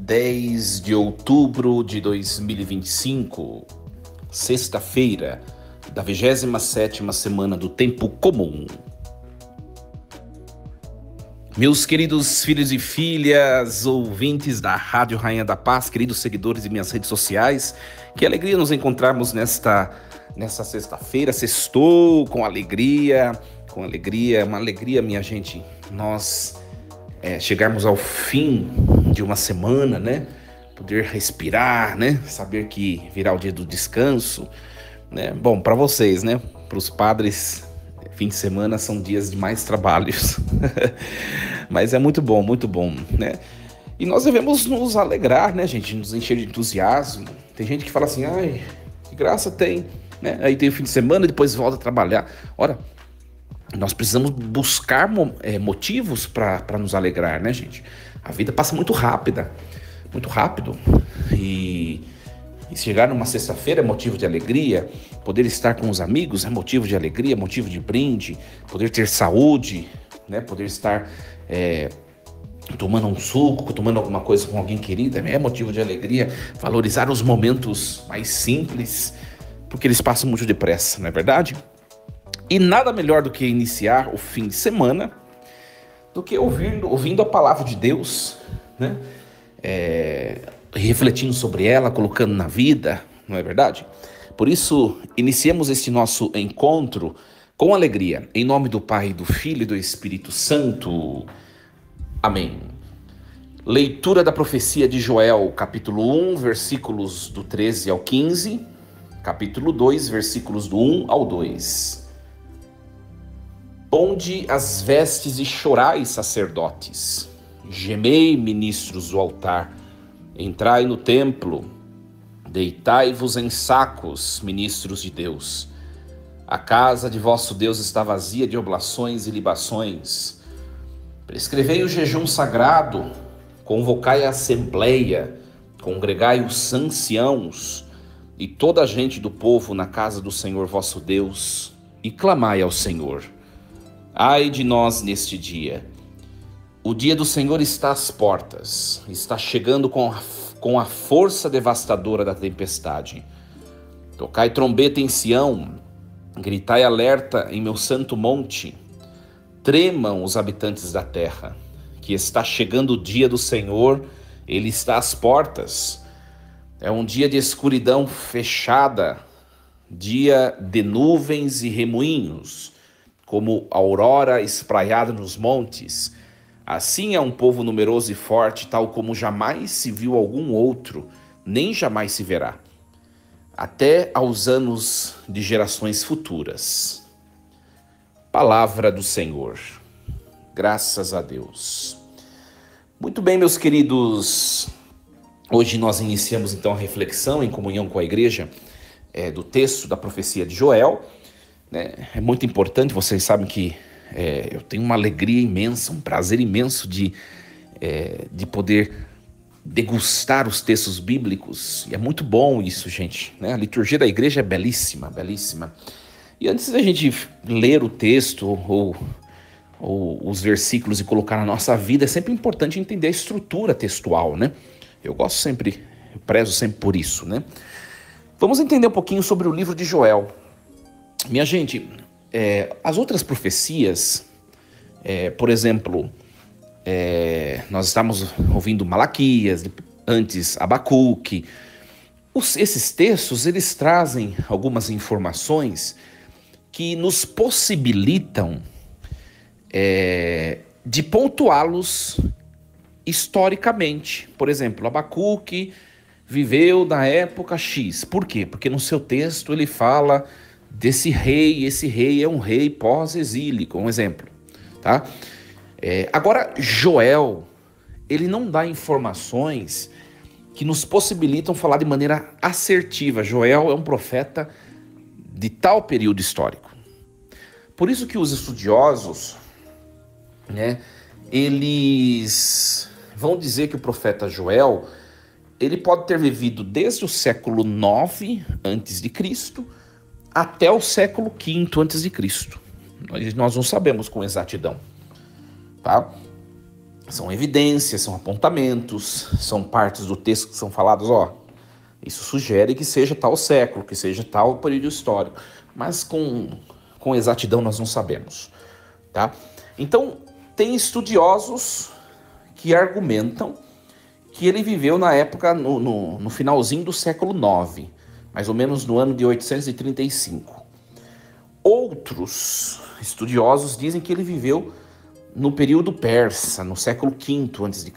10 de outubro de 2025, sexta-feira da 27ª semana do Tempo Comum. Meus queridos filhos e filhas, ouvintes da Rádio Rainha da Paz, queridos seguidores de minhas redes sociais, que alegria nos encontrarmos nesta sexta-feira. Sextou com alegria, uma alegria, minha gente, nós chegarmos ao fim de uma semana, né? Poder respirar, né? Saber que virá o dia do descanso, né? Bom, para vocês, né? Para os padres, fim de semana são dias de mais trabalhos, mas é muito bom, né? E nós devemos nos alegrar, né, gente? Nos encher de entusiasmo. Tem gente que fala assim, ai, que graça tem, né? Aí tem o fim de semana e depois volta a trabalhar. Ora, nós precisamos buscar motivos para nos alegrar, né, gente? A vida passa muito rápido. E chegar numa sexta-feira é motivo de alegria. Poder estar com os amigos é motivo de alegria, motivo de brinde. Poder ter saúde, né? Poder estar tomando um suco, tomando alguma coisa com alguém querido é motivo de alegria. Valorizar os momentos mais simples, porque eles passam muito depressa, não é verdade? E nada melhor do que iniciar o fim de semana do que ouvindo a palavra de Deus, né? Refletindo sobre ela, colocando na vida, não é verdade? Por isso, iniciemos este nosso encontro com alegria, em nome do Pai, do Filho e do Espírito Santo. Amém. Leitura da profecia de Joel, capítulo 1, versículos do 13 ao 15, capítulo 2, versículos do 1 ao 2. Ponde as vestes e chorai, sacerdotes. Gemei, ministros do altar. Entrai no templo. Deitai-vos em sacos, ministros de Deus. A casa de vosso Deus está vazia de oblações e libações. Prescrevei o jejum sagrado. Convocai a assembleia. Congregai os anciãos e toda a gente do povo na casa do Senhor vosso Deus. E clamai ao Senhor. Ai de nós neste dia. O dia do Senhor está às portas, está chegando com a força devastadora da tempestade. Tocai trombeta em Sião, gritai alerta em meu santo monte. Tremam os habitantes da terra, que está chegando o dia do Senhor, ele está às portas. É um dia de escuridão fechada, dia de nuvens e remoinhos, como aurora espraiada nos montes. Assim é um povo numeroso e forte, tal como jamais se viu algum outro, nem jamais se verá, até aos anos de gerações futuras. Palavra do Senhor. Graças a Deus. Muito bem, meus queridos. Hoje nós iniciamos então a reflexão em comunhão com a igreja do texto da profecia de Joel. É muito importante, vocês sabem que eu tenho uma alegria imensa, um prazer imenso de poder degustar os textos bíblicos, e é muito bom isso, gente, né? A liturgia da igreja é belíssima. E antes da gente ler o texto ou os versículos e colocar na nossa vida, é sempre importante entender a estrutura textual, né? Eu prezo sempre por isso, né? Vamos entender um pouquinho sobre o livro de Joel. Minha gente, as outras profecias, por exemplo, nós estamos ouvindo Malaquias, antes Abacuque. Esses textos, eles trazem algumas informações que nos possibilitam de pontuá-los historicamente. Por exemplo, Abacuque viveu na época X. Por quê? Porque no seu texto ele fala desse rei, esse rei é um rei pós-exílico, um exemplo, tá? Agora, Joel, ele não dá informações que nos possibilitam falar de maneira assertiva. Joel é um profeta de tal período histórico. Por isso que os estudiosos, né, eles vão dizer que o profeta Joel, ele pode ter vivido desde o século 9 a.C., até o século V a.C. Nós não sabemos com exatidão, tá? São evidências, são apontamentos, são partes do texto que são falados, isso sugere que seja tal século, que seja tal período histórico, mas com exatidão nós não sabemos, tá? Então, tem estudiosos que argumentam que ele viveu na época, no finalzinho do século IX, mais ou menos no ano de 835. Outros estudiosos dizem que ele viveu no período persa, no século V a.C.,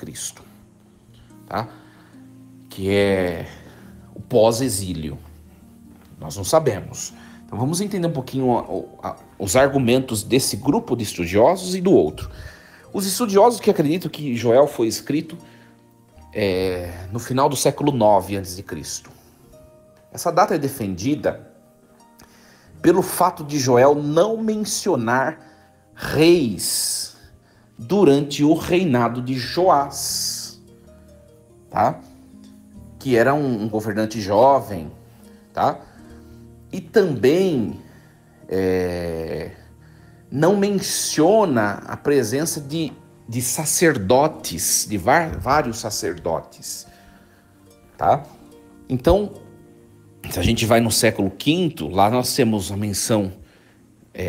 tá? Que é o pós-exílio. Nós não sabemos. Então vamos entender um pouquinho os argumentos desse grupo de estudiosos e do outro. Os estudiosos que acreditam que Joel foi escrito no final do século IX a.C. Essa data é defendida pelo fato de Joel não mencionar reis durante o reinado de Joás, tá? Que era um governante jovem, tá? E também não menciona a presença de sacerdotes, de vários sacerdotes, tá? Então, se a gente vai no século V, lá nós temos a menção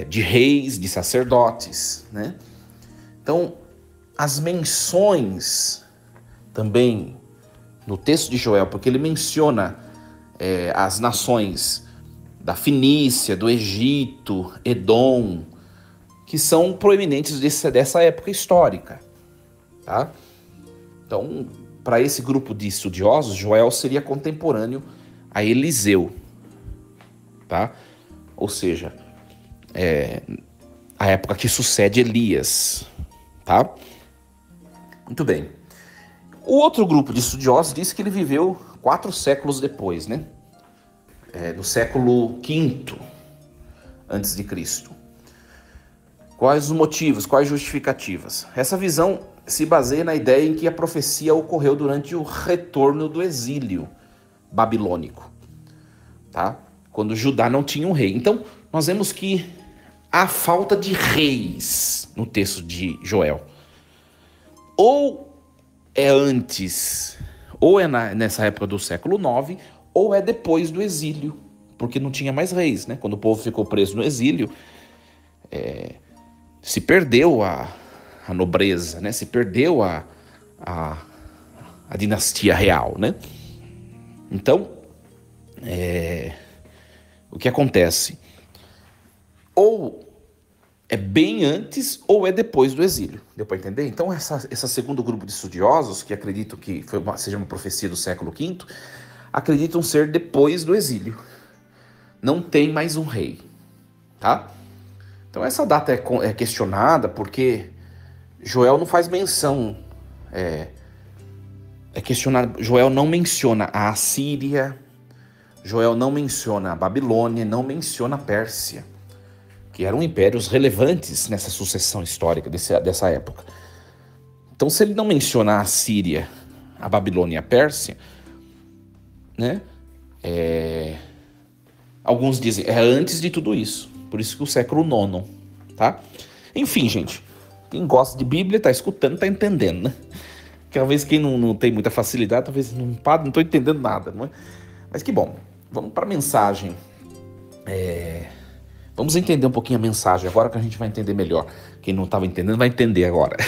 de reis, de sacerdotes, né? Então, as menções também no texto de Joel, porque ele menciona as nações da Fenícia, do Egito, Edom, que são proeminentes dessa época histórica, tá? Então, para esse grupo de estudiosos, Joel seria contemporâneo a Eliseu, tá? Ou seja, a época que sucede Elias, tá? Muito bem. O outro grupo de estudiosos diz que ele viveu 4 séculos depois, né? No século V antes de Cristo. Quais os motivos, quais justificativas? Essa visão se baseia na ideia em que a profecia ocorreu durante o retorno do exílio babilônico, tá? Quando Judá não tinha um rei. Então, nós vemos que há falta de reis no texto de Joel. Ou é antes, ou é nessa época do século IX, ou é depois do exílio, porque não tinha mais reis, né? Quando o povo ficou preso no exílio, se perdeu a nobreza, né? Se perdeu a dinastia real, né? Então, o que acontece? Ou é bem antes ou é depois do exílio. Deu para entender? Então, esse segundo grupo de estudiosos, que acreditam que seja uma profecia do século V, acreditam ser depois do exílio. Não tem mais um rei, tá? Então, essa data é questionada porque Joel não faz menção. Questionado. Joel não menciona a Assíria, Joel não menciona a Babilônia, não menciona a Pérsia, que eram impérios relevantes nessa sucessão histórica dessa época. Então, se ele não menciona a Assíria, a Babilônia e a Pérsia, né? Alguns dizem, antes de tudo isso. Por isso que o século IX, tá? Enfim, gente, quem gosta de Bíblia, tá escutando, tá entendendo, né? Talvez quem não tem muita facilidade, talvez não tô entendendo nada, não é? Mas que bom, vamos para a mensagem. Vamos entender um pouquinho a mensagem, agora que a gente vai entender melhor. Quem não estava entendendo vai entender agora.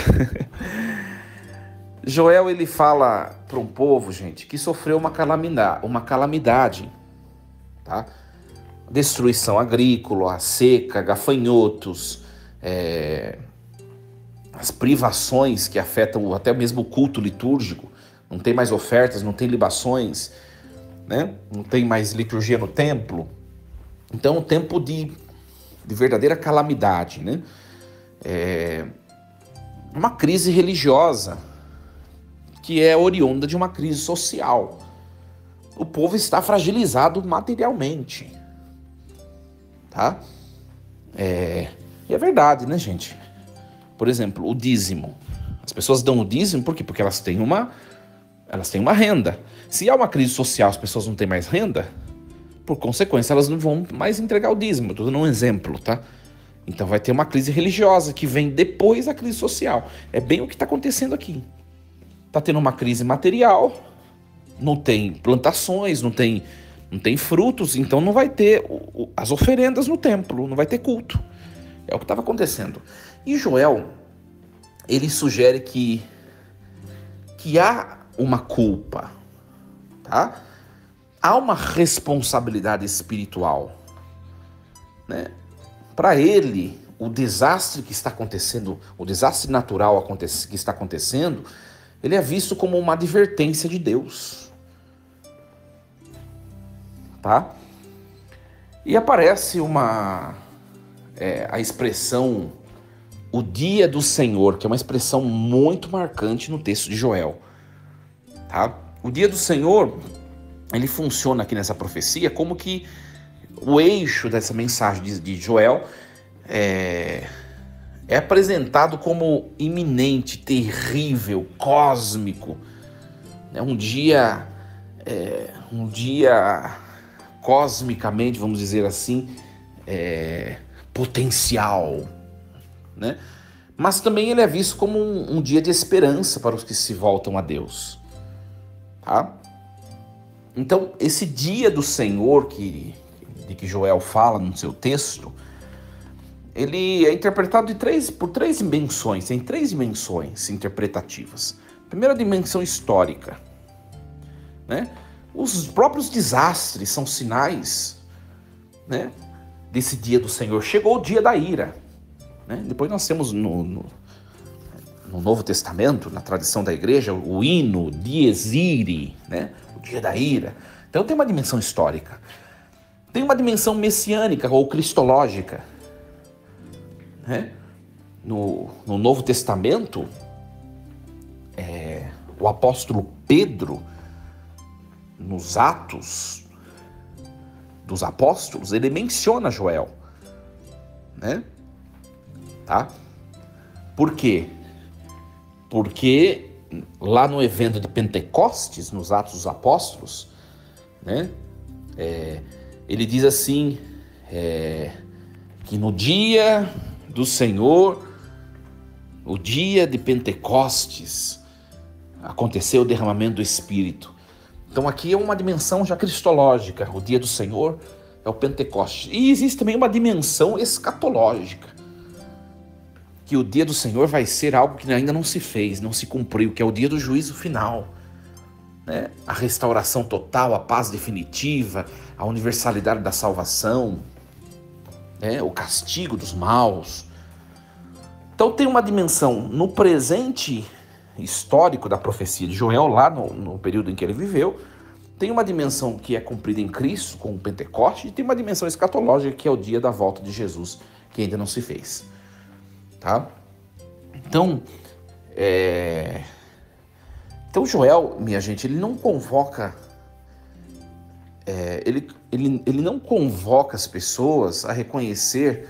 Joel, ele fala para um povo, gente, que sofreu uma calamidade, tá? Destruição agrícola, a seca, gafanhotos, as privações que afetam até mesmo o culto litúrgico. Não tem mais ofertas, não tem libações, né? Não tem mais liturgia no templo. Então, um tempo de verdadeira calamidade, né? Uma crise religiosa que é oriunda de uma crise social. O povo está fragilizado materialmente, tá? E é verdade, né, gente? Por exemplo, o dízimo. As pessoas dão o dízimo por quê? Porque elas têm uma renda. Se há uma crise social, as pessoas não têm mais renda, por consequência, elas não vão mais entregar o dízimo. Estou dando um exemplo, tá? Então vai ter uma crise religiosa que vem depois da crise social. É bem o que está acontecendo aqui. Está tendo uma crise material, não tem plantações, não tem frutos, então não vai ter as oferendas no templo, não vai ter culto. É o que estava acontecendo. E Joel, ele sugere que há uma culpa, tá? Há uma responsabilidade espiritual, né? Para ele, o desastre que está acontecendo, o desastre natural que está acontecendo, ele é visto como uma advertência de Deus, tá? E aparece a expressão o dia do Senhor, que é uma expressão muito marcante no texto de Joel, tá? O dia do Senhor, ele funciona aqui nessa profecia como que o eixo dessa mensagem de Joel é apresentado como iminente, terrível, cósmico. É um dia cosmicamente, vamos dizer assim, potencial, né? Mas também ele é visto como um dia de esperança para os que se voltam a Deus, tá? Então, esse dia do Senhor de que Joel fala no seu texto, ele é interpretado por três dimensões, tem três dimensões interpretativas. Primeira dimensão histórica, né? Os próprios desastres são sinais, né, desse dia do Senhor. Chegou o dia da ira, né? Depois nós temos no Novo Testamento, na tradição da igreja, o hino Dies Irae, né? O dia da ira. Então tem uma dimensão histórica. Tem uma dimensão messiânica ou cristológica, né? No Novo Testamento, o apóstolo Pedro, nos Atos dos Apóstolos, ele menciona Joel, né? Tá? Por quê? Porque lá no evento de Pentecostes, nos Atos dos Apóstolos, né? Ele diz assim, que no dia do Senhor, o dia de Pentecostes, aconteceu o derramamento do Espírito. Então aqui é uma dimensão já cristológica, o dia do Senhor é o Pentecostes. E existe também uma dimensão escatológica, que o dia do Senhor vai ser algo que ainda não se fez, não se cumpriu, que é o dia do juízo final, né? A restauração total, a paz definitiva, a universalidade da salvação, né? O castigo dos maus. Então tem uma dimensão no presente histórico da profecia de Joel, lá no período em que ele viveu, tem uma dimensão que é cumprida em Cristo, com o Pentecoste, e tem uma dimensão escatológica, que é o dia da volta de Jesus, que ainda não se fez. Tá? Então, Joel, minha gente, ele não convoca, ele não convoca as pessoas a reconhecer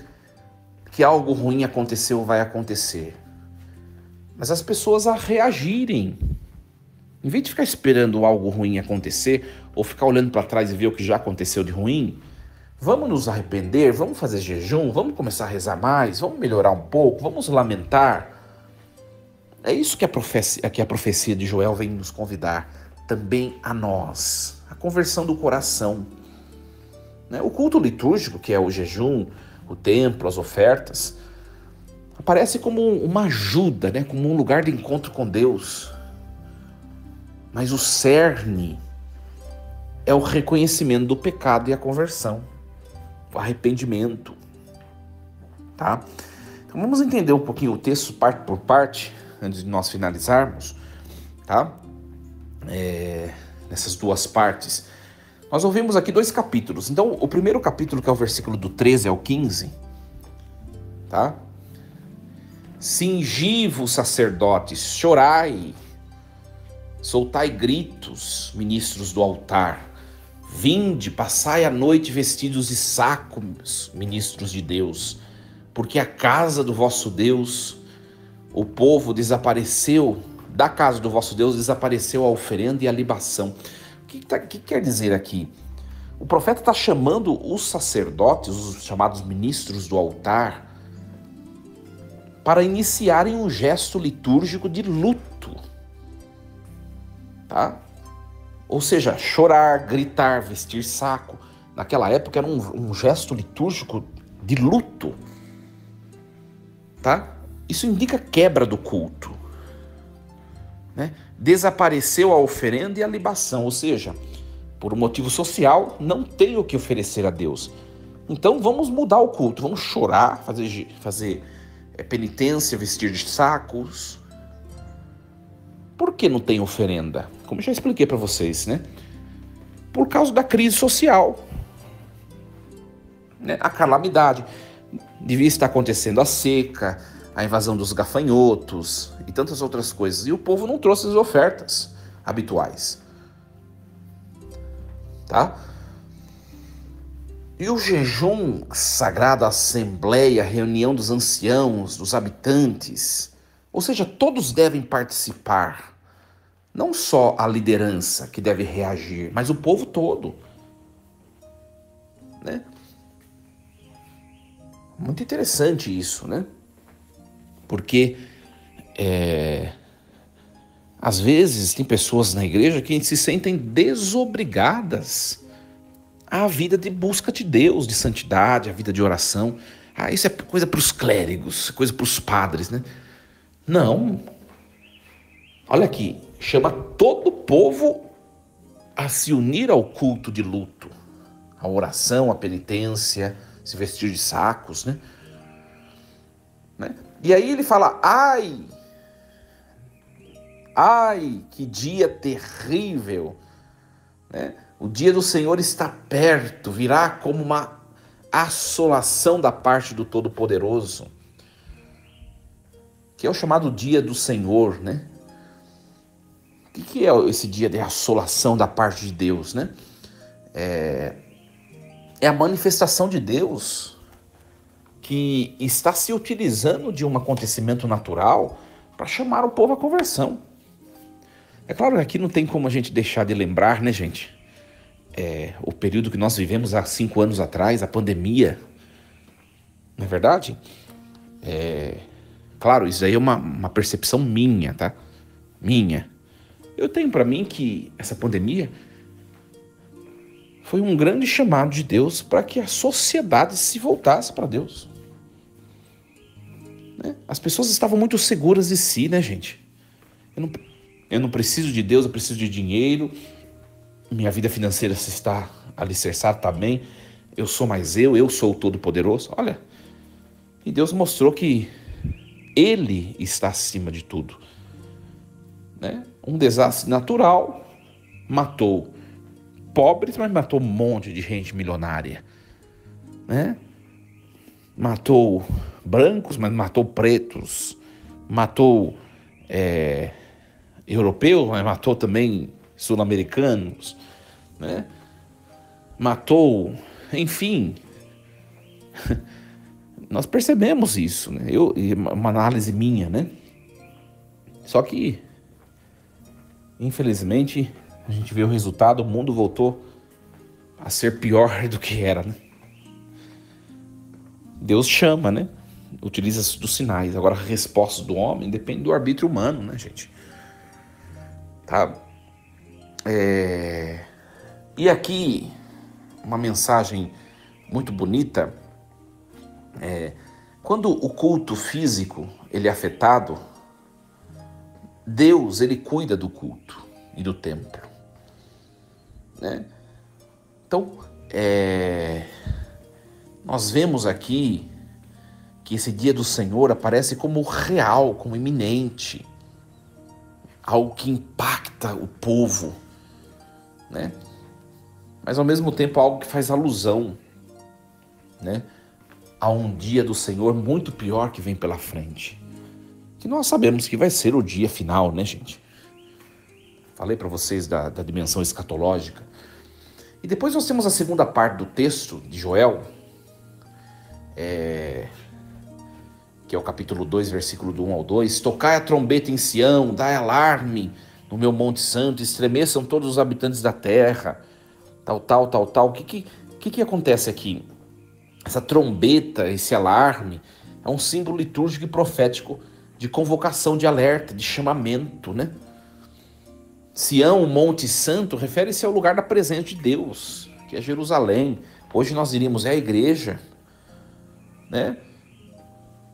que algo ruim aconteceu ou vai acontecer, mas as pessoas a reagirem. Em vez de ficar esperando algo ruim acontecer, ou ficar olhando para trás e ver o que já aconteceu de ruim, vamos nos arrepender, vamos fazer jejum, vamos começar a rezar mais, vamos melhorar um pouco, vamos lamentar. É isso que a profecia de Joel vem nos convidar também a nós, a conversão do coração. O culto litúrgico, que é o jejum, o templo, as ofertas, aparece como uma ajuda, como um lugar de encontro com Deus. Mas o cerne é o reconhecimento do pecado e a conversão, o arrependimento. Tá? Então vamos entender um pouquinho o texto parte por parte, antes de nós finalizarmos, tá? Nessas duas partes. Nós ouvimos aqui 2 capítulos. Então, o primeiro capítulo, que é o versículo do 13 ao 15, tá? Cingi-vos, sacerdotes, chorai, soltai gritos, ministros do altar. Vinde, passai a noite vestidos de saco, ministros de Deus, porque a casa do vosso Deus, o povo desapareceu, da casa do vosso Deus desapareceu a oferenda e a libação. O que quer dizer aqui? O profeta está chamando os sacerdotes, os chamados ministros do altar, para iniciarem um gesto litúrgico de luto, tá? Ou seja, chorar, gritar, vestir saco. Naquela época era um gesto litúrgico de luto, tá? Isso indica quebra do culto, né? Desapareceu a oferenda e a libação, ou seja, por um motivo social, não tem o que oferecer a Deus. Então vamos mudar o culto, vamos chorar, fazer penitência, vestir de sacos. Por que não tem oferenda? Como já expliquei para vocês, né? Por causa da crise social, né? A calamidade. Devia estar acontecendo a seca, a invasão dos gafanhotos e tantas outras coisas. E o povo não trouxe as ofertas habituais, tá? E o jejum sagrado, a assembleia, a reunião dos anciãos, dos habitantes, ou seja, todos devem participar. Não só a liderança que deve reagir, mas o povo todo, né? Muito interessante isso, né? Porque às vezes tem pessoas na igreja que se sentem desobrigadas à vida de busca de Deus, de santidade, a vida de oração. Ah, isso é coisa para os clérigos, coisa para os padres, né? Não. Olha aqui, chama todo o povo a se unir ao culto de luto, a oração, a penitência, se vestir de sacos, né? E aí ele fala, ai, que dia terrível, né? O dia do Senhor está perto, virá como uma assolação da parte do Todo-Poderoso, que é o chamado dia do Senhor, né? O que é esse dia de assolação da parte de Deus, né? É a manifestação de Deus que está se utilizando de um acontecimento natural para chamar o povo à conversão. É claro que aqui não tem como a gente deixar de lembrar, né, gente? O período que nós vivemos há 5 anos atrás, a pandemia, não é verdade? Claro, isso aí é uma percepção minha, tá? Minha. Eu tenho para mim que essa pandemia foi um grande chamado de Deus para que a sociedade se voltasse para Deus, né? As pessoas estavam muito seguras de si, né, gente? Eu não preciso de Deus, eu preciso de dinheiro. Minha vida financeira está alicerçada, está bem. Eu sou mais eu sou o Todo-Poderoso. Olha, e Deus mostrou que Ele está acima de tudo, né? Um desastre natural matou pobres, mas matou um monte de gente milionária, né? Matou brancos, mas matou pretos. Matou europeus, mas matou também sul-americanos, né? Matou, enfim. Nós percebemos isso, né? Uma análise minha, né? Só que, infelizmente, a gente vê o resultado, o mundo voltou a ser pior do que era, né? Deus chama, né? Utiliza dos sinais. Agora, a resposta do homem depende do arbítrio humano, né, gente? Tá? E aqui, uma mensagem muito bonita. Quando o culto físico ele é afetado, Deus ele cuida do culto e do templo, né? Então, nós vemos aqui que esse dia do Senhor aparece como real, como iminente, algo que impacta o povo, né? Mas ao mesmo tempo algo que faz alusão, né, a um dia do Senhor muito pior que vem pela frente, que nós sabemos que vai ser o dia final, né, gente? Falei para vocês da dimensão escatológica. E depois nós temos a segunda parte do texto de Joel, que é o capítulo 2, versículo do 1 ao 2. Tocai a trombeta em Sião, dai alarme no meu monte santo, estremeçam todos os habitantes da terra, tal. O que acontece aqui? Essa trombeta, esse alarme, é um símbolo litúrgico e profético de convocação, de alerta, de chamamento, né? Sião, Monte Santo, refere-se ao lugar da presença de Deus, que é Jerusalém. Hoje nós diríamos, é a igreja, né?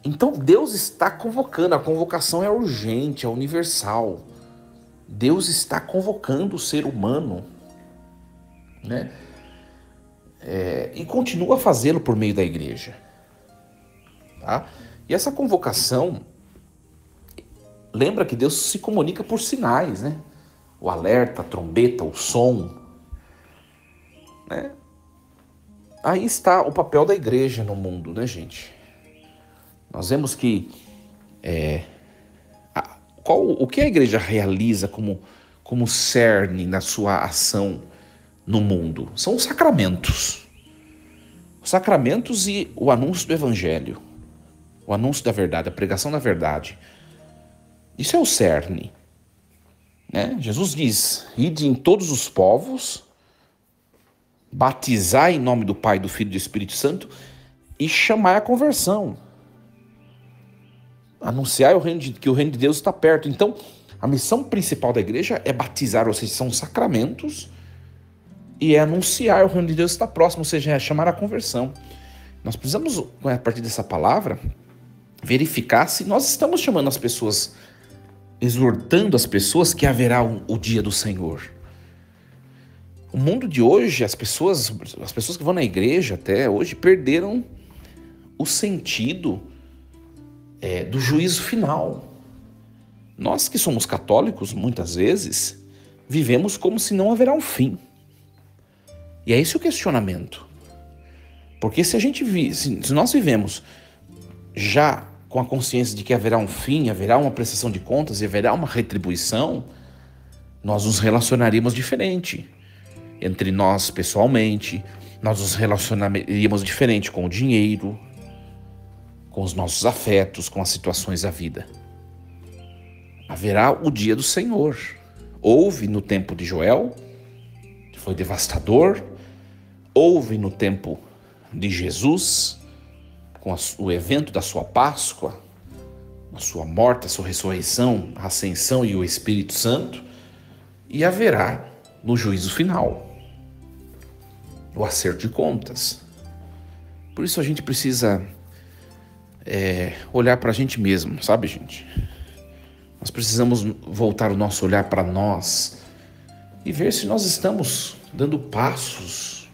Então Deus está convocando, a convocação é urgente, é universal. Deus está convocando o ser humano, né? E continua a fazê-lo por meio da igreja. Tá? E essa convocação, lembra que Deus se comunica por sinais, né? O alerta, a trombeta, o som, né? Aí está o papel da igreja no mundo, né, gente? Nós vemos que o que a igreja realiza como cerne na sua ação no mundo? São os sacramentos. Os sacramentos e o anúncio do evangelho. O anúncio da verdade, a pregação da verdade. Isso é o cerne, né? Jesus diz, ide em todos os povos, batizai em nome do Pai, do Filho e do Espírito Santo e chamai a conversão. Anunciar que o reino de Deus está perto. Então, a missão principal da igreja é batizar, ou seja, são sacramentos, e é anunciar o reino de Deus está próximo, ou seja, é chamar a conversão. Nós precisamos, a partir dessa palavra, verificar se nós estamos chamando as pessoas, exortando as pessoas que haverá o dia do Senhor. O mundo de hoje, as pessoas que vão na igreja até hoje, perderam o sentido do juízo final. Nós que somos católicos, muitas vezes, vivemos como se não haverá um fim. E é esse o questionamento. Porque se nós vivemos já com a consciência de que haverá um fim, haverá uma prestação de contas e haverá uma retribuição, nós nos relacionaríamos diferente entre nós pessoalmente, nós nos relacionaríamos diferente com o dinheiro, com os nossos afetos, com as situações da vida. Haverá o dia do Senhor. Houve no tempo de Joel, que foi devastador. Houve no tempo de Jesus, com o evento da sua Páscoa, a sua morte, a sua ressurreição, a ascensão e o Espírito Santo. E haverá no juízo final o acerto de contas. Por isso a gente precisa olhar para a gente mesmo, sabe, gente? Nós precisamos voltar o nosso olhar para nós e ver se nós estamos dando passos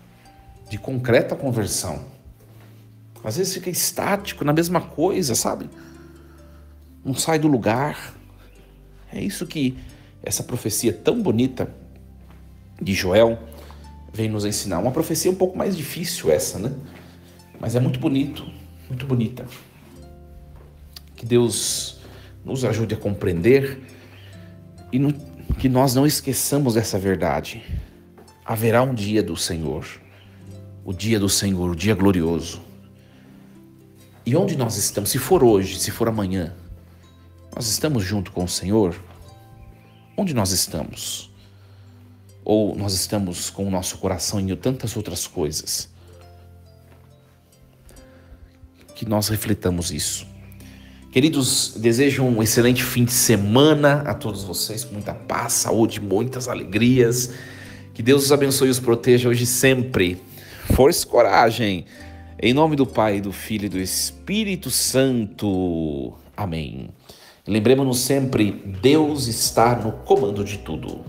de concreta conversão. Às vezes fica estático na mesma coisa, sabe? Não sai do lugar. É isso que essa profecia tão bonita de Joel vem nos ensinar. Uma profecia um pouco mais difícil essa, né? Mas é muito bonito, muito bonita. Que Deus nos ajude a compreender e que nós não esqueçamos dessa verdade. Haverá um dia do Senhor, o dia do Senhor, o dia glorioso. E onde nós estamos? Se for hoje, se for amanhã, nós estamos junto com o Senhor? Onde nós estamos? Ou nós estamos com o nosso coração em tantas outras coisas? Que nós refletamos isso. Queridos, desejo um excelente fim de semana a todos vocês, com muita paz, saúde, muitas alegrias. Que Deus os abençoe e os proteja hoje e sempre. Força e coragem. Em nome do Pai, do Filho e do Espírito Santo. Amém. Lembremos-nos sempre, Deus está no comando de tudo.